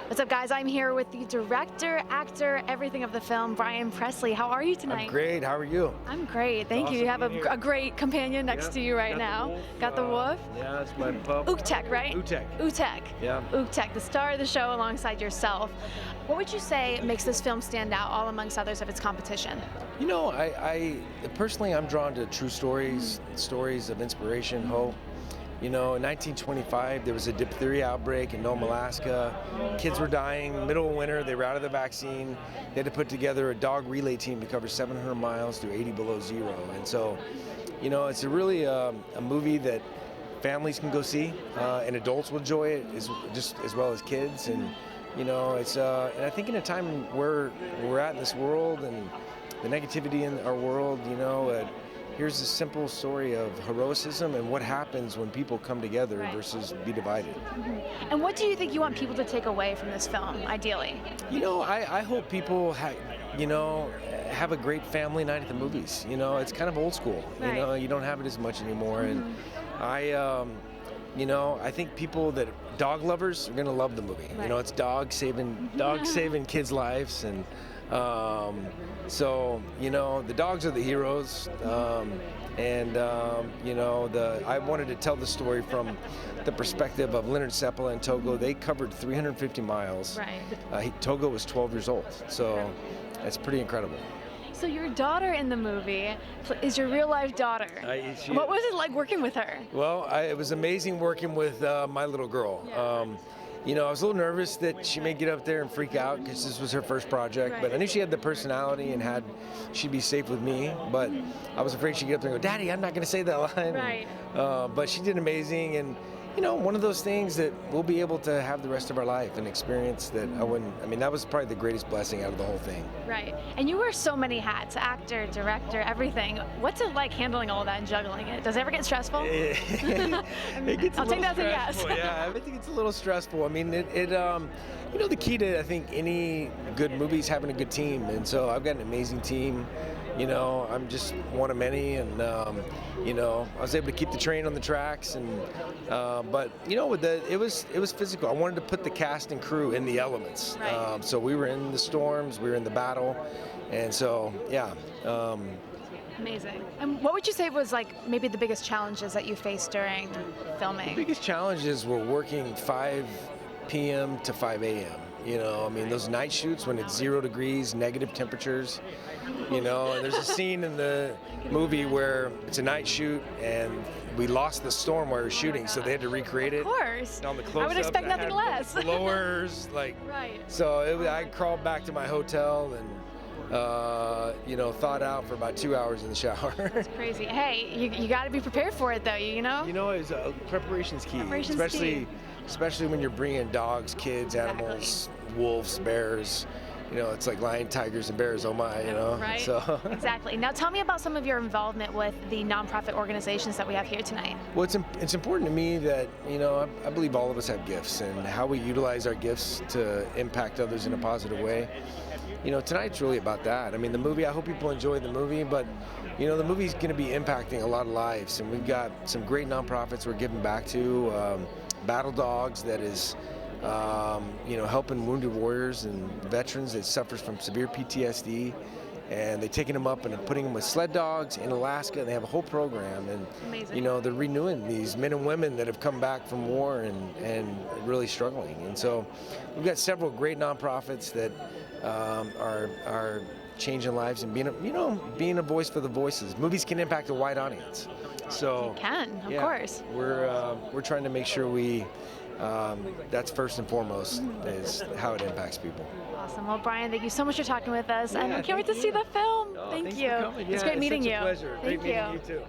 What's up, guys? I'm here with the director, actor, everything of the film, Presley. How are you tonight? I'm great. How are you? I'm great. Thank you. You have a great companion next to you right now. Got the wolf? Yeah, it's my pup. Uktek, right? Uktek. Uktek. Yeah. Uktek, the star of the show alongside yourself. What would you say makes this film stand out, all amongst others of its competition? You know, I personally, I'm drawn to true stories, stories of inspiration, hope. You know, in 1925, there was a diphtheria outbreak in Nome, Alaska. Kids were dying, middle of winter, they were out of the vaccine. They had to put together a dog relay team to cover 700 miles through 80 below zero. And so, you know, it's really a movie that families can go see, and adults will enjoy it just as well as kids. And, you know, it's, and I think in a time where we're at in this world and the negativity in our world, you know, here's a simple story of heroism and what happens when people come together versus be divided. Mm-hmm. And what do you think you want people to take away from this film, ideally? You know, I hope people have a great family night at the movies. You know, it's kind of old school. Right. You know, you don't have it as much anymore. And you know, I think people that dog lovers are going to love the movie. Right. You know, it's dogs saving kids' lives, and so, you know, the dogs are the heroes, you know, I wanted to tell the story from the perspective of Leonard Seppala and Togo. They covered 350 miles. Right. Togo was 12 years old, so it's pretty incredible. So your daughter in the movie is your real-life daughter. What was it like working with her? Well, it was amazing working with my little girl. Yeah. You know, I was a little nervous that she may get up there and freak out because this was her first project, but I knew she had the personality and she'd be safe with me, but I was afraid she'd get up there and go, "Daddy, I'm not going to say that line." Right. But she did amazing, and you know, one of those things that we'll be able to have the rest of our life, an experience that that was probably the greatest blessing out of the whole thing. Right. And you wear so many hats, actor, director, everything. What's it like handling all of that and juggling it? Does it ever get stressful? It gets I'll take that as a yes. stressful. Yeah, I think it's a little stressful. I mean, you know, the key to, I think, any good movie is having a good team. And so I've got an amazing team. You know, I'm just one of many, and you know, I was able to keep the train on the tracks, and but you know, it was physical. I wanted to put the cast and crew in the elements. Right. So we were in the storms, we were in the battle, and so yeah. Amazing. And what would you say was like maybe the biggest challenges that you faced during filming? The biggest challenges were working 5 p.m. to 5 a.m. You know, I mean, those night shoots when it's 0 degrees, negative temperatures. You know, and there's a scene in the movie where it's a night shoot and we lost the storm while we were shooting, so they had to recreate it. Of course. On the I would expect nothing less. Blowers, like. Right. So I crawled back to my hotel and, you know, thawed out for about 2 hours in the shower. That's crazy. Hey, you got to be prepared for it, though. You know. You know, preparation's key. Especially when you're bringing dogs, kids, animals, wolves, bears. You know, it's like lion, tigers, and bears, oh my, you know. Right, so. Exactly. Now tell me about some of your involvement with the nonprofit organizations that we have here tonight. Well, it's important to me that, you know, I believe all of us have gifts, and how we utilize our gifts to impact others in a positive way. You know, tonight's really about that. I mean, the movie, I hope people enjoy the movie, but, you know, the movie's going to be impacting a lot of lives, and we've got some great nonprofits we're giving back to. Battle Dogs, that is, you know, helping wounded warriors and veterans that suffer from severe PTSD, and they're taking them up and putting them with sled dogs in Alaska, and they have a whole program, and Amazing. You know, they're renewing these men and women that have come back from war and really struggling. And so we've got several great nonprofits that are changing lives and being a voice for the voices. Movies can impact a wide audience. So you can, of course. We're trying to make sure that's first and foremost is how it impacts people. Awesome. Well, Brian, thank you so much for talking with us, and we can't wait to see the film. Oh, thank thanks you. for coming. It's great meeting you. It's a pleasure. Great meeting you too.